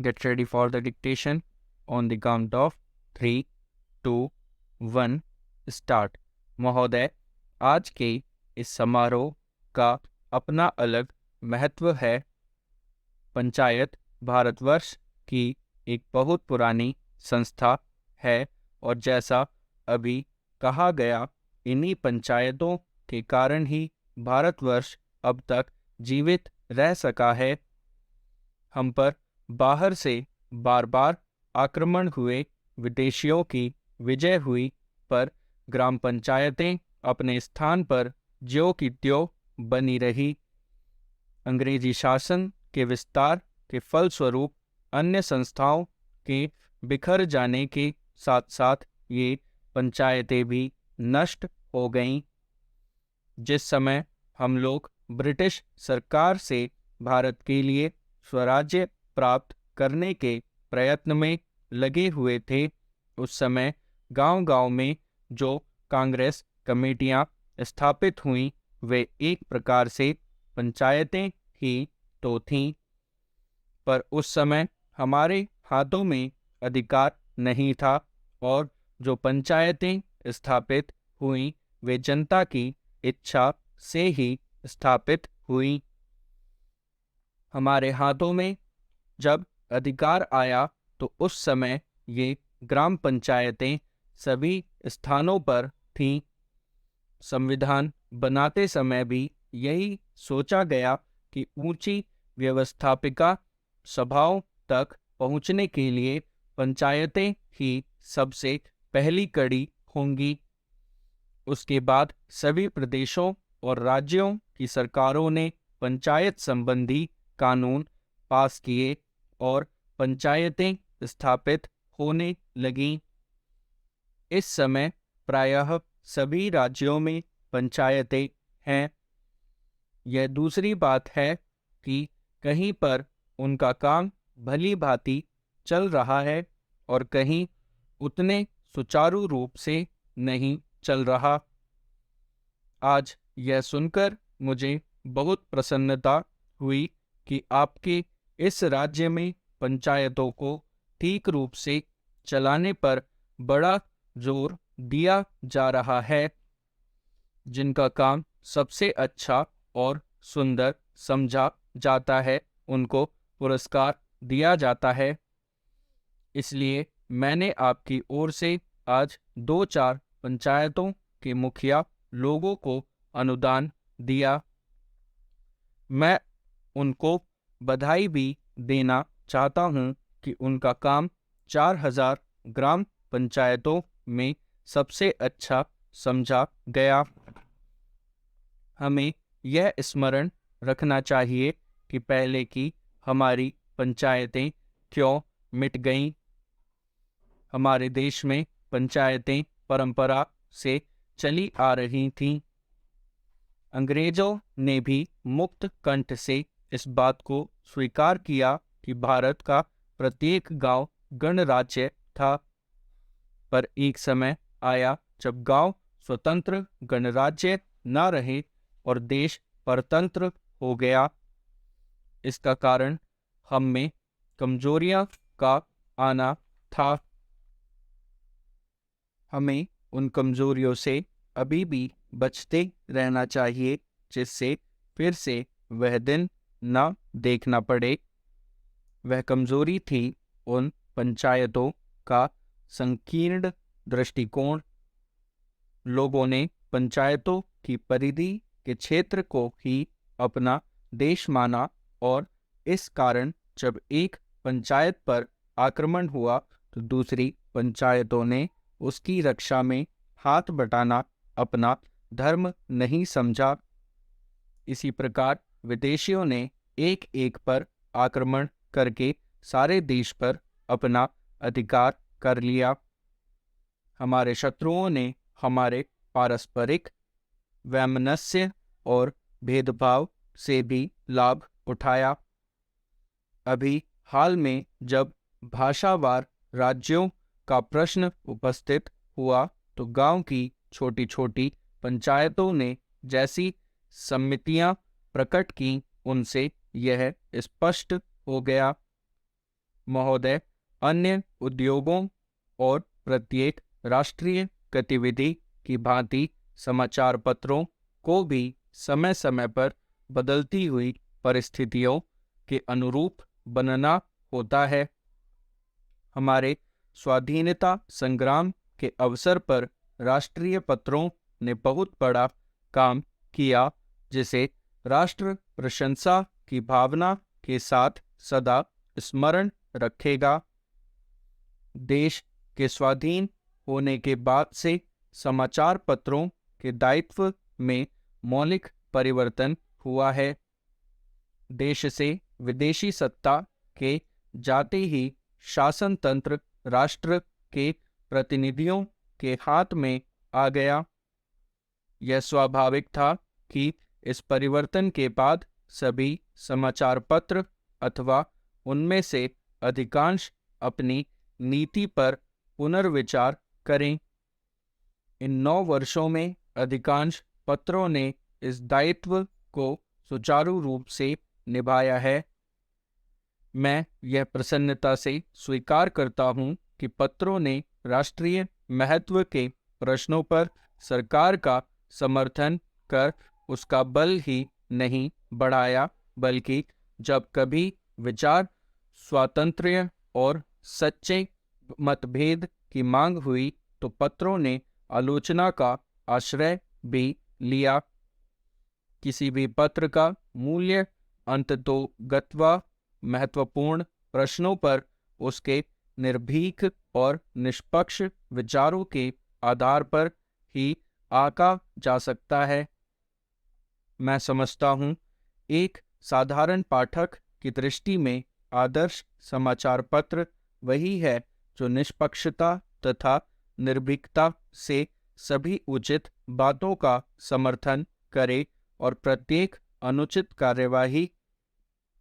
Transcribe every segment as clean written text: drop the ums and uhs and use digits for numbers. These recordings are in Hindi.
Get ready for the dictation on the count of 3, 2, 1, start. महोदय, आज के इस समारोह का अपना अलग महत्व है। पंचायत भारतवर्ष की एक बहुत पुरानी संस्था है और जैसा अभी कहा गया, इन्हीं पंचायतों के कारण ही भारतवर्ष अब तक जीवित रह सका है। हम पर बाहर से बार बार आक्रमण हुए, विदेशियों की विजय हुई, पर ग्राम पंचायतें अपने स्थान पर ज्यों की त्यों बनी रही। अंग्रेजी शासन के विस्तार के फलस्वरूप अन्य संस्थाओं के बिखर जाने के साथ साथ ये पंचायतें भी नष्ट हो गईं। जिस समय हम लोग ब्रिटिश सरकार से भारत के लिए स्वराज्य प्राप्त करने के प्रयत्न में लगे हुए थे, उस समय गांव-गांव में जो कांग्रेस कमेटियां स्थापित हुईं, वे एक प्रकार से पंचायतें ही तो थीं, पर उस समय हमारे हाथों में अधिकार नहीं था और जो पंचायतें स्थापित हुईं, वे जनता की इच्छा से ही स्थापित हुईं। हमारे हाथों में जब अधिकार आया तो उस समय ये ग्राम पंचायतें सभी स्थानों पर थीं। संविधान बनाते समय भी यही सोचा गया कि ऊंची व्यवस्थापिका सभाओं तक पहुंचने के लिए पंचायतें ही सबसे पहली कड़ी होंगी। उसके बाद सभी प्रदेशों और राज्यों की सरकारों ने पंचायत संबंधी कानून पास किए और पंचायतें स्थापित होने लगीं। इस समय प्रायः सभी राज्यों में पंचायतें हैं। यह दूसरी बात है कि कहीं पर उनका काम भली भांति चल रहा है और कहीं उतने सुचारू रूप से नहीं चल रहा। आज यह सुनकर मुझे बहुत प्रसन्नता हुई कि आपके इस राज्य में पंचायतों को ठीक रूप से चलाने पर बड़ा जोर दिया जा रहा है। जिनका काम सबसे अच्छा और सुंदर समझा जाता है, उनको पुरस्कार दिया जाता है। इसलिए मैंने आपकी ओर से आज 2-4 पंचायतों के मुखिया लोगों को अनुदान दिया। मैं उनको बधाई भी देना चाहता हूँ कि उनका काम 4000 ग्राम पंचायतों में सबसे अच्छा समझा गया। हमें यह स्मरण रखना चाहिए कि पहले की हमारी पंचायतें क्यों मिट गईं। हमारे देश में पंचायतें परंपरा से चली आ रही थीं। अंग्रेजों ने भी मुक्त कंठ से इस बात को स्वीकार किया कि भारत का प्रत्येक गांव गणराज्य था, पर एक समय आया जब गांव स्वतंत्र गणराज्य न रहे और देश परतंत्र हो गया। इसका कारण हम में कमजोरियां का आना था। हमें उन कमजोरियों से अभी भी बचते रहना चाहिए, जिससे फिर से वह दिन न देखना पड़े। वह कमजोरी थी उन पंचायतों का संकीर्ण दृष्टिकोण। लोगों ने पंचायतों की परिधि के क्षेत्र को ही अपना देश माना और इस कारण जब एक पंचायत पर आक्रमण हुआ तो दूसरी पंचायतों ने उसकी रक्षा में हाथ बटाना अपना धर्म नहीं समझा। इसी प्रकार विदेशियों ने एक एक पर आक्रमण करके सारे देश पर अपना अधिकार कर लिया। हमारे शत्रुओं ने हमारे पारस्परिक वैमनस्य और भेदभाव से भी लाभ उठाया। अभी हाल में जब भाषावार राज्यों का प्रश्न उपस्थित हुआ तो गांव की छोटी छोटी पंचायतों ने जैसी समितियां प्रकट की, उनसे यह स्पष्ट हो गया महोदय, अन्य उद्योगों और प्रत्येक राष्ट्रीय गतिविधि की भांति समाचार पत्रों को भी समय समय पर बदलती हुई परिस्थितियों के अनुरूप बनना होता है। हमारे स्वाधीनता संग्राम के अवसर पर राष्ट्रीय पत्रों ने बहुत बड़ा काम किया, जिसे राष्ट्र प्रशंसा की भावना के साथ सदा स्मरण रखेगा। देश के स्वाधीन होने के बाद से समाचार पत्रों के दायित्व में मौलिक परिवर्तन हुआ है। देश से विदेशी सत्ता के जाते ही शासन तंत्र राष्ट्र के प्रतिनिधियों के हाथ में आ गया। यह स्वाभाविक था कि इस परिवर्तन के बाद सभी समाचार पत्र अथवा उनमें से अधिकांश अपनी नीति पर पुनर्विचार करें। इन 9 वर्षों में अधिकांश पत्रों ने इस दायित्व को सुचारू रूप से निभाया है। मैं यह प्रसन्नता से स्वीकार करता हूँ कि पत्रों ने राष्ट्रीय महत्व के प्रश्नों पर सरकार का समर्थन कर उसका बल ही नहीं बढ़ाया, बल्कि जब कभी विचार स्वातंत्र्य और सच्चे मतभेद की मांग हुई तो पत्रों ने आलोचना का आश्रय भी लिया। किसी भी पत्र का मूल्य अंततोगत्वा महत्वपूर्ण प्रश्नों पर उसके निर्भीक और निष्पक्ष विचारों के आधार पर ही आंका जा सकता है। मैं समझता हूँ एक साधारण पाठक की दृष्टि में आदर्श समाचार पत्र वही है जो निष्पक्षता तथा निर्भीकता से सभी उचित बातों का समर्थन करे और प्रत्येक अनुचित कार्यवाही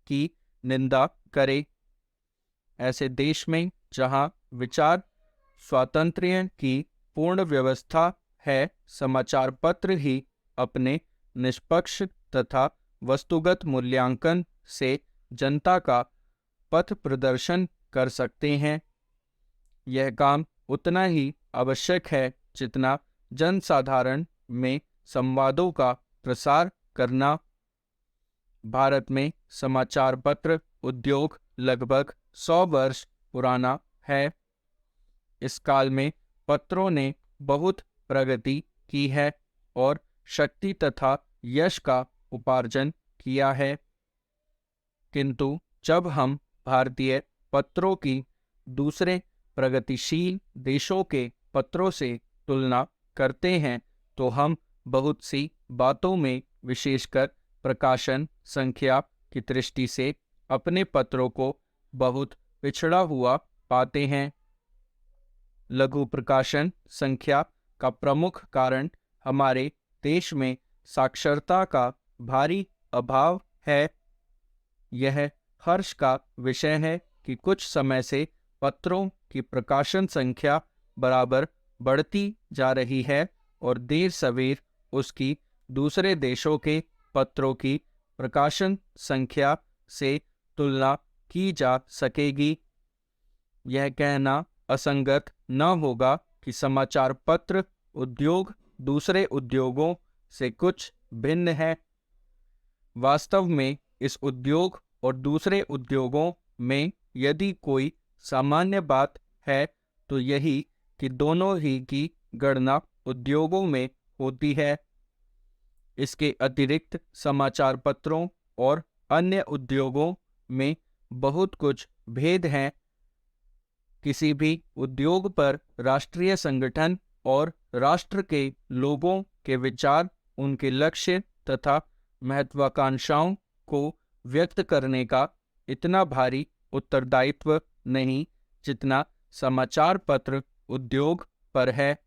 की निंदा करे। ऐसे देश में जहाँ विचार स्वातंत्र्य की पूर्ण व्यवस्था है, समाचार पत्र ही अपने निष्पक्ष तथा वस्तुगत मूल्यांकन से जनता का पथ प्रदर्शन कर सकते हैं। यह काम उतना ही आवश्यक है जितना जनसाधारण में संवादों का प्रसार करना। भारत में समाचार पत्र उद्योग लगभग 100 वर्ष पुराना है। इस काल में पत्रों ने बहुत प्रगति की है और शक्ति तथा यश का उपार्जन किया है। किंतु जब हम भारतीय पत्रों की दूसरे प्रगतिशील देशों के पत्रों से तुलना करते हैं तो हम बहुत सी बातों में, विशेषकर प्रकाशन संख्या की दृष्टि से, अपने पत्रों को बहुत पिछड़ा हुआ पाते हैं। लघु प्रकाशन संख्या का प्रमुख कारण हमारे देश में साक्षरता का भारी अभाव है। यह हर्ष का विषय है कि कुछ समय से पत्रों की प्रकाशन संख्या बराबर बढ़ती जा रही है और देर सवेर उसकी दूसरे देशों के पत्रों की प्रकाशन संख्या से तुलना की जा सकेगी। यह कहना असंगत न होगा कि समाचार पत्र उद्योग दूसरे उद्योगों से कुछ भिन्न है। वास्तव में इस उद्योग और दूसरे उद्योगों में यदि कोई सामान्य बात है तो यही कि दोनों ही की गणना उद्योगों में होती है। इसके अतिरिक्त समाचार पत्रों और अन्य उद्योगों में बहुत कुछ भेद हैं। किसी भी उद्योग पर राष्ट्रीय संगठन और राष्ट्र के लोगों के विचार, उनके लक्ष्य तथा महत्वाकांक्षाओं को व्यक्त करने का इतना भारी उत्तरदायित्व नहीं जितना समाचार पत्र उद्योग पर है।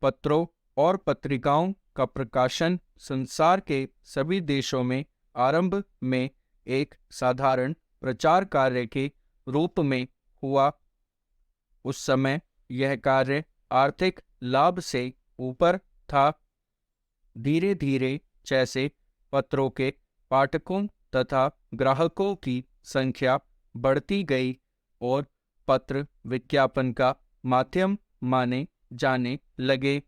पत्रों और पत्रिकाओं का प्रकाशन संसार के सभी देशों में आरंभ में एक साधारण प्रचार कार्य के रूप में हुआ। उस समय यह कार्य आर्थिक लाभ से ऊपर था। धीरे धीरे जैसे पत्रों के पाठकों तथा ग्राहकों की संख्या बढ़ती गई और पत्र विज्ञापन का माध्यम माने जाने लगे।